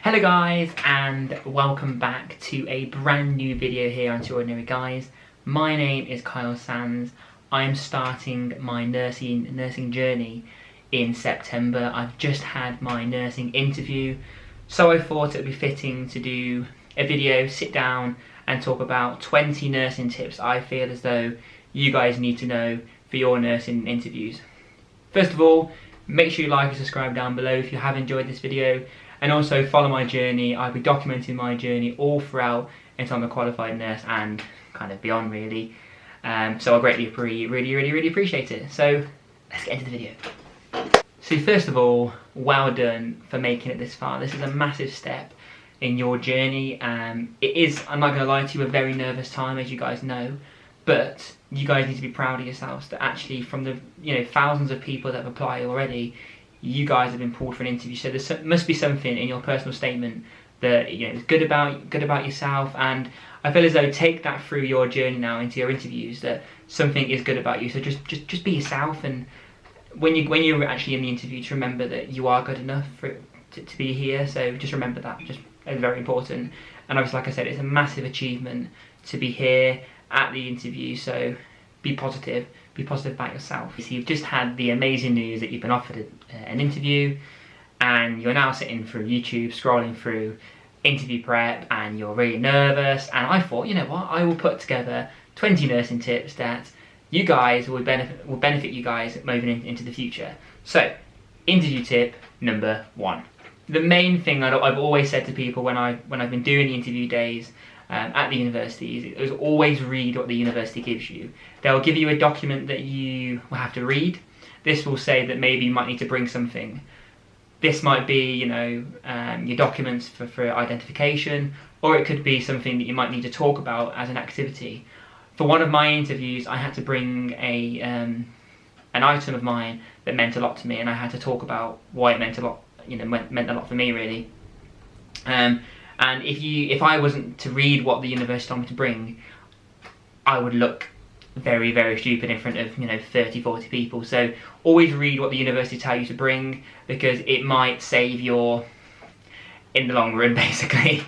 Hello guys, and welcome back to a brand new video here on Two Ordinary Guys. My name is Kyle Sands. I'm starting my nursing journey in September. I've just had my nursing interview, so I thought it would be fitting to do a video, sit down and talk about 20 nursing tips I feel as though you guys need to know for your nursing interviews. First of all, make sure you like and subscribe down below if you have enjoyed this video. And also follow my journey. I'll be documenting my journey all throughout until I'm a qualified nurse and kind of beyond really. So I greatly really appreciate it. So let's get into the video. So first of all, well done for making it this far. This is a massive step in your journey. It is, I'm not going to lie to you, a very nervous time, as you guys know. But you guys need to be proud of yourselves that actually from the thousands of people that have applied already, you guys have been pulled for an interview. So there must be something in your personal statement that is good about yourself, and I feel as though take that through your journey now into your interviews, that something is good about you. So just be yourself, and when you're actually in the interview, to remember that you are good enough for to be here. So just remember that, it's very important. And obviously, like I said, it's a massive achievement to be here at the interview. So be positive about yourself. So you've just had the amazing news that you've been offered an interview, and you're now sitting through YouTube, scrolling through interview prep, and you're really nervous. And I thought, you know what, I will put together 20 nursing tips that you guys will benefit you guys moving into the future. So, interview tip number 1. The main thing I've always said to people when I've been doing the interview days at the universities is always read what the university gives you. They'll give you a document that you will have to read. This will say that maybe you might need to bring something. This might be, your documents for identification, or it could be something that you might need to talk about as an activity. For one of my interviews, I had to bring an item of mine that meant a lot to me, and I had to talk about why it meant a lot. Meant a lot for me, really. And if I wasn't to read what the university told me to bring, I would look very stupid in front of 30-40 people. So always read what the university tell you to bring, because it might save your in the long run, basically.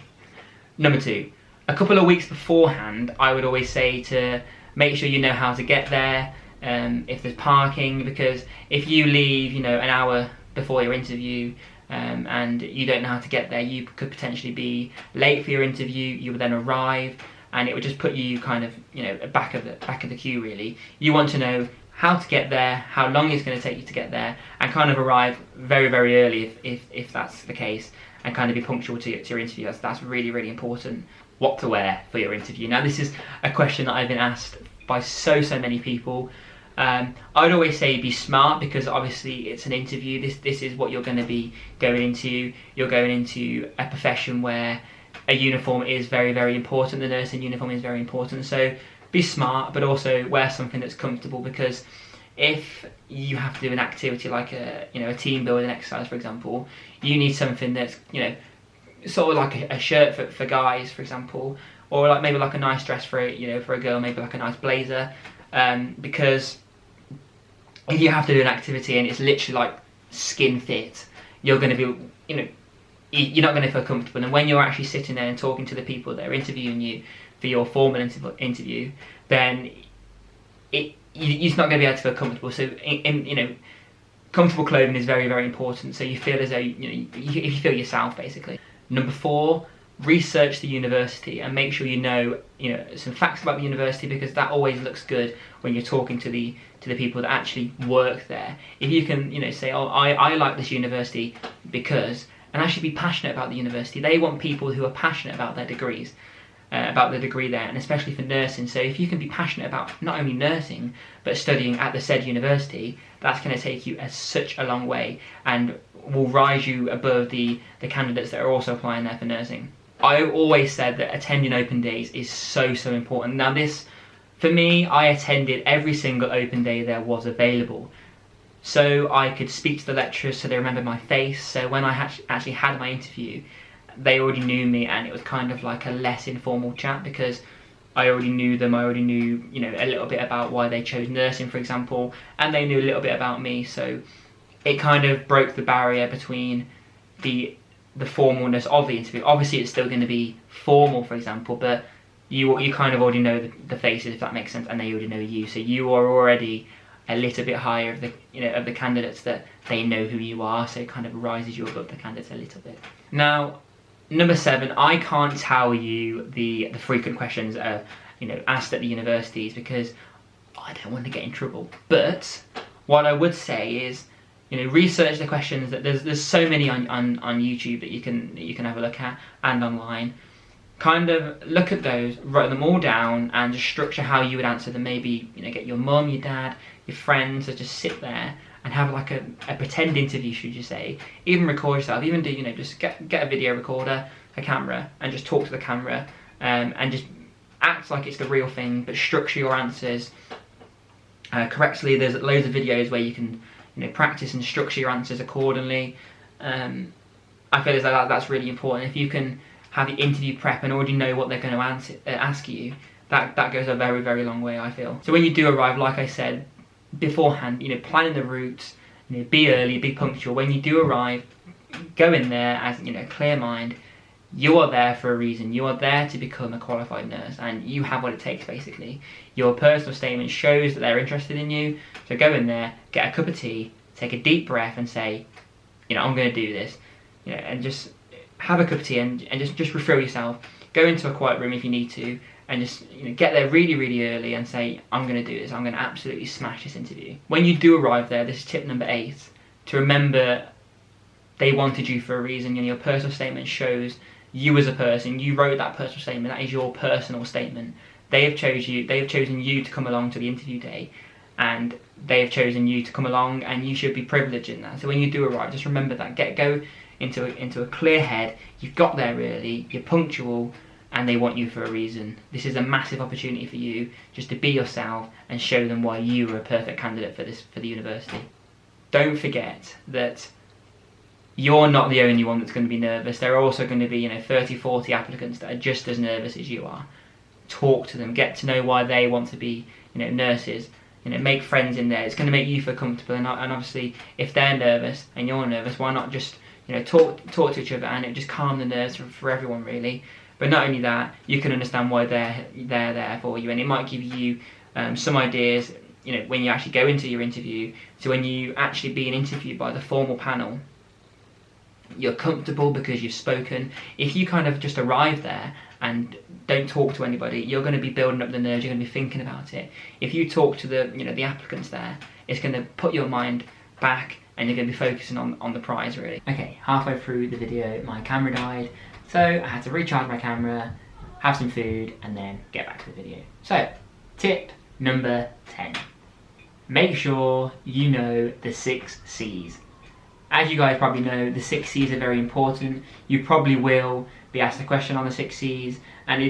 Number 2, a couple of weeks beforehand, I would always say to make sure you know how to get there, if there's parking, because if you leave an hour before your interview and you don't know how to get there, you could potentially be late for your interview. You would then arrive, and it would just put you kind of back of the queue, really. You want to know how to get there, how long it's going to take you to get there, and kind of arrive very early if that's the case, and kind of be punctual to your interview. That's really important. What to wear for your interview. Now, this is a question that I've been asked by so many people. I would always say be smart, because obviously it's an interview. This is what you're going to be going into. You're going into a profession where a uniform is very important. The nursing uniform is very important. So be smart, but also wear something that's comfortable, because if you have to do an activity like a team building exercise, for example, you need something that's sort of like a shirt for guys, for example, or maybe a nice dress for a girl, maybe like a nice blazer, because if you have to do an activity and it's literally like skin fit, you're going to be, you're not going to feel comfortable. And when you're actually sitting there and talking to the people that are interviewing you for your formal interview, then you're not going to be able to feel comfortable. So, comfortable clothing is very important. So you feel as though you feel yourself, basically. Number 4, research the university and make sure you know some facts about the university, because that always looks good when you're talking to the people that actually work there. If you can say, oh, I like this university because, and actually be passionate about the university. They want people who are passionate about their degrees, about the degree there, and especially for nursing. So if you can be passionate about not only nursing but studying at the said university, that's going to take you such a long way and will rise you above the candidates that are also applying there for nursing. I always said that attending open days is so important. Now this, for me, I attended every single open day there was available. So I could speak to the lecturers so they remembered my face. So when I actually had my interview, they already knew me, and it was kind of like a less informal chat, because I already knew them. I already knew a little bit about why they chose nursing, for example, and they knew a little bit about me. So it kind of broke the barrier between the the formalness of the interview. Obviously it's still going to be formal, for example, but you kind of already know the faces, if that makes sense, and they already know you, so you are already a little bit higher of the candidates, that they know who you are, so it kind of rises you above the candidates a little bit. Now, number 7, I can't tell you the frequent questions asked at the universities, because I don't want to get in trouble. But what I would say is, research the questions. That there's so many on YouTube that you can have a look at, and online. Kind of look at those, write them all down, and just structure how you would answer them. Maybe get your mum, your dad, your friends to just sit there and have like a pretend interview, should you say. Even record yourself. Even do just get a video recorder, a camera, and just talk to the camera, and just act like it's the real thing, but structure your answers correctly. There's loads of videos where you can practice and structure your answers accordingly. I feel as though that's really important. If you can have the interview prep and already know what they're going to ask you, that goes a very, very long way, I feel. So when you do arrive, like I said beforehand, planning the routes, be early, be punctual. When you do arrive, go in there as a clear mind. You are there for a reason. You are there to become a qualified nurse, and you have what it takes, basically. Your personal statement shows that they're interested in you, so go in there, get a cup of tea, take a deep breath and say, I'm going to do this, and just have a cup of tea and just refill yourself. Go into a quiet room if you need to, and just get there really, really early and say, I'm going to do this. I'm going to absolutely smash this interview. When you do arrive there, this is tip number 8, to remember they wanted you for a reason. Your personal statement shows you as a person. You wrote that personal statement. That is your personal statement. They have chosen you to come along to the interview day, and they have chosen you to come along, and you should be privileged in that. So when you do arrive, just remember that. Go into a clear head. You've got there early, you're punctual, and they want you for a reason. This is a massive opportunity for you just to be yourself and show them why you are a perfect candidate for the university. Don't forget that you're not the only one that's going to be nervous. There are also going to be 30, 40 applicants that are just as nervous as you are. Talk to them, get to know why they want to be nurses. Make friends in there. It's going to make you feel comfortable, and obviously if they're nervous and you're nervous, why not just talk to each other, and it just calm the nerves for everyone, really. But not only that, you can understand why they're there for you, and it might give you some ideas when you actually go into your interview. So when you actually being interviewed by the formal panel, you're comfortable because you've spoken. If you kind of just arrive there and don't talk to anybody, you're going to be building up the nerves, you're going to be thinking about it. If you talk to the applicants there, it's going to put your mind back, and you're going to be focusing on the prize, really. Okay, halfway through the video, my camera died, so I had to recharge my camera, have some food, and then get back to the video. So, tip number 10. Make sure you know the 6 C's. As you guys probably know, the 6 C's are very important. You probably will be asked a question on the 6 C's, and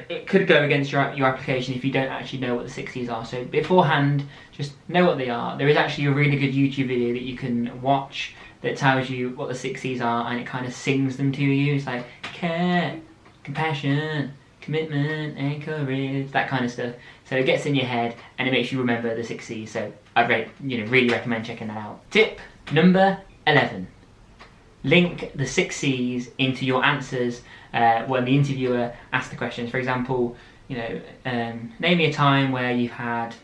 it could go against your application if you don't actually know what the 6 C's are. So beforehand, just know what they are. There is actually a really good YouTube video that you can watch that tells you what the 6 C's are, and it kind of sings them to you. It's like care, compassion, commitment, and courage, that kind of stuff. So it gets in your head and it makes you remember the 6 C's. So I'd really recommend checking that out. Tip number 11. Link the 6 C's into your answers when the interviewer asks the questions. For example, name me a time where you've had,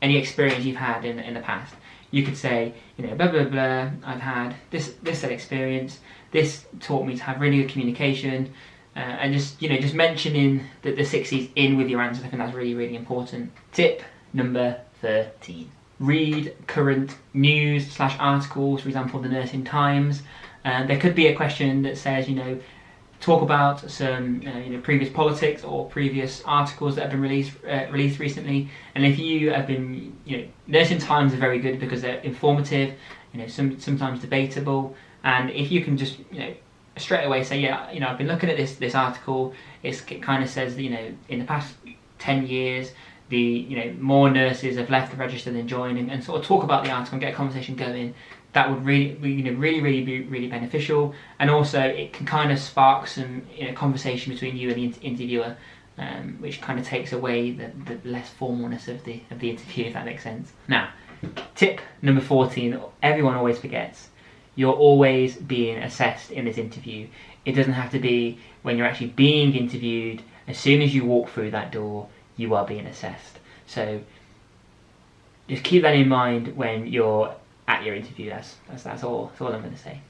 any experience you've had in the past. You could say, blah blah blah, I've had this experience, this taught me to have really good communication, and just mentioning the 6 C's in with your answers. I think that's really, really important. Tip number 13. Read current news / articles, for example, the Nursing Times. There could be a question that says, talk about some previous politics or previous articles that have been released recently. And if you have been, Nursing Times are very good because they're informative, sometimes debatable. And if you can just, straight away say, I've been looking at this article. It kind of says that, in the past 10 years, more nurses have left the register than joined, and sort of talk about the article and get a conversation going. That would really be really beneficial, and also it can kind of spark some conversation between you and the interviewer, which kind of takes away the less formalness of the interview, if that makes sense. Now, Tip number 14, everyone always forgets. You're always being assessed in this interview. It doesn't have to be when you're actually being interviewed. As soon as you walk through that door, you are being assessed. So just keep that in mind when you're at your interview. That's all I'm going to say.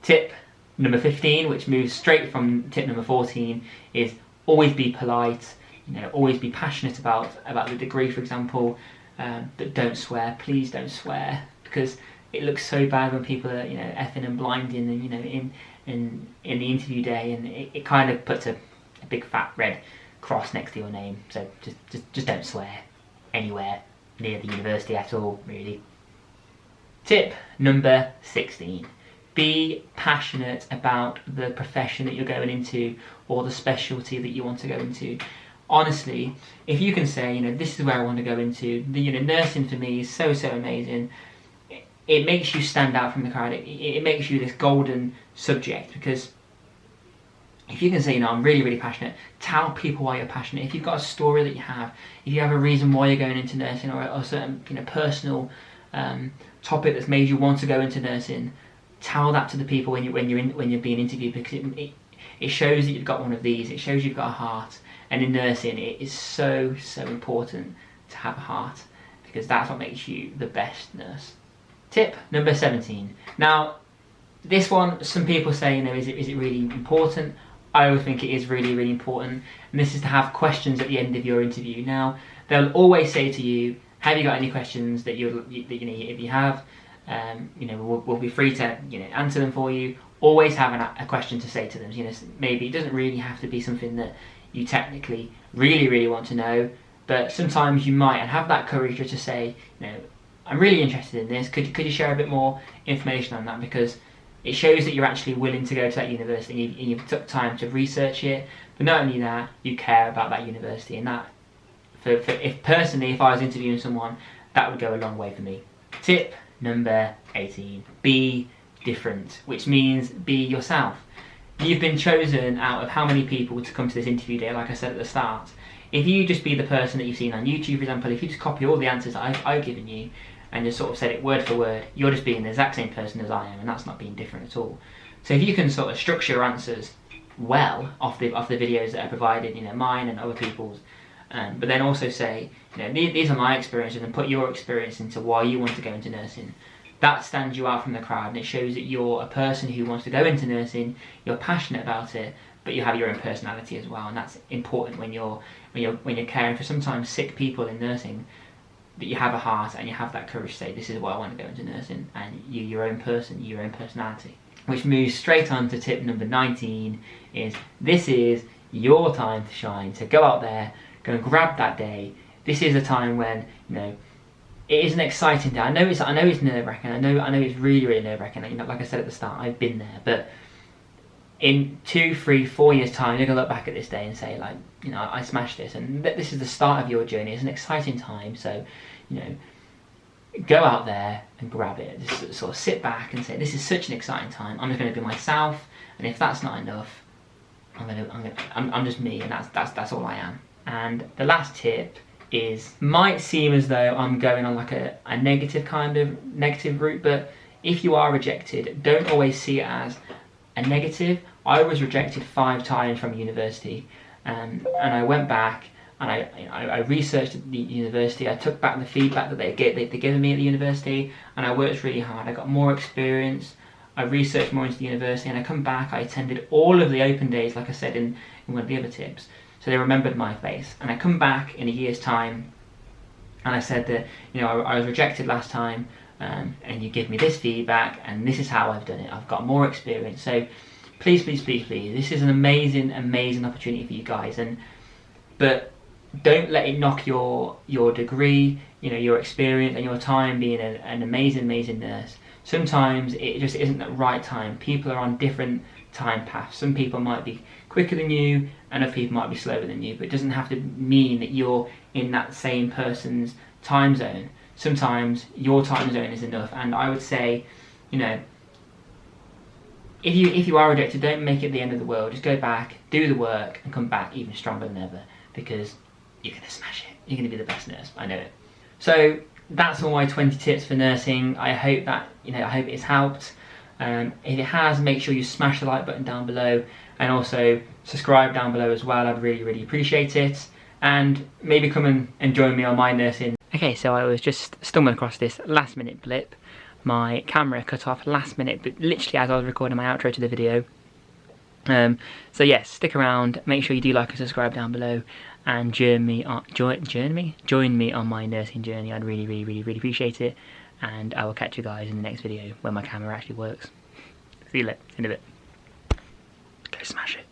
Tip number 15, which moves straight from tip number 14, is always be polite. Always be passionate about the degree, for example, but don't swear. Please don't swear, because it looks so bad when people are effing and blinding and in the interview day, and it kind of puts a big fat red cross next to your name. So just don't swear anywhere near the university at all, really. Tip number 16. Be passionate about the profession that you're going into or the specialty that you want to go into. Honestly, if you can say, this is where I want to go into, nursing for me is so amazing. It makes you stand out from the crowd. It makes you this golden subject, because if you can say, I'm really passionate, tell people why you're passionate. If you've got a story that you have, if you have a reason why you're going into nursing, or a certain personal topic that's made you want to go into nursing, tell that to the people when you're being interviewed, because it shows that you've got one of these. It shows you've got a heart. And in nursing, it is so important to have a heart, because that's what makes you the best nurse. Tip number 17. Now, this one, some people say, is it really important? I always think it is really important. And this is to have questions at the end of your interview. Now, they'll always say to you, have you got any questions that if you have, we'll be free to answer them for you. Always have a question to say to them. Maybe it doesn't really have to be something that you technically really want to know, but sometimes you might, and have that courage to say, I'm really interested in this. Could you share a bit more information on that? Because it shows that you're actually willing to go to that university, and you've took time to research it. But not only that, you care about that university, and that, if I was interviewing someone, that would go a long way for me. Tip number 18: be different, which means be yourself. You've been chosen out of how many people to come to this interview day, like I said at the start. If you just be the person that you've seen on YouTube, for example, if you just copy all the answers that I've given you and just sort of said it word for word, you're just being the exact same person as I am, and that's not being different at all. So if you can sort of structure your answers well off the videos that are provided, mine and other people's, but then also say, these are my experiences, and put your experience into why you want to go into nursing. That stands you out from the crowd, and it shows that you're a person who wants to go into nursing, you're passionate about it, but you have your own personality as well, and that's important when you're caring for sometimes sick people in nursing, that you have a heart and you have that courage to say, this is why I want to go into nursing, and you're your own person, your own personality. Which moves straight on to tip number 19, is this is your time to shine. So go out there, go and grab that day. This is a time when, it is an exciting day. I know it's nerve-wracking. I know it's really nerve-wracking. Like I said at the start, I've been there. But in 2, 3, 4 years' time, you're gonna look back at this day and say, I smashed this. And this is the start of your journey. It's an exciting time. So, go out there and grab it. Just sort of sit back and say, this is such an exciting time. I'm just gonna be myself. And if that's not enough, I'm just me, and that's all I am. And the last tip might seem as though I'm going on like a negative route, but if you are rejected, don't always see it as a negative. I was rejected 5 times from university, and I went back and I researched at the university. I took back the feedback that they'd given me at the university, and I worked really hard. I got more experience. I researched more into the university, and I come back. I attended all of the open days, like I said in one of the other tips. So they remembered my face, and I come back in a year's time, and I said that I was rejected last time, and you give me this feedback, and this is how I've done it. I've got more experience. So please, this is an amazing opportunity for you guys, but don't let it knock your degree, your experience and your time being an amazing nurse. Sometimes it just isn't the right time. People are on different time paths. Some people might be quicker than you, and other people might be slower than you, but it doesn't have to mean that you're in that same person's time zone. Sometimes your time zone is enough, and I would say, if you are rejected, don't make it the end of the world. Just go back, do the work, and come back even stronger than ever, because you're going to smash it. You're going to be the best nurse. I know it. So that's all my 20 tips for nursing. I hope that, I hope it's helped. If it has, make sure you smash the like button down below, and also subscribe down below as well. I'd really appreciate it, and maybe come and join me on my nursing. Okay, so I was just stumbling across this last minute blip. My camera cut off last minute, but literally as I was recording my outro to the video. So yes, stick around, make sure you do like and subscribe down below, and join me on my nursing journey. I'd really appreciate it, and I will catch you guys in the next video when my camera actually works. See you later, in a bit. Go smash it.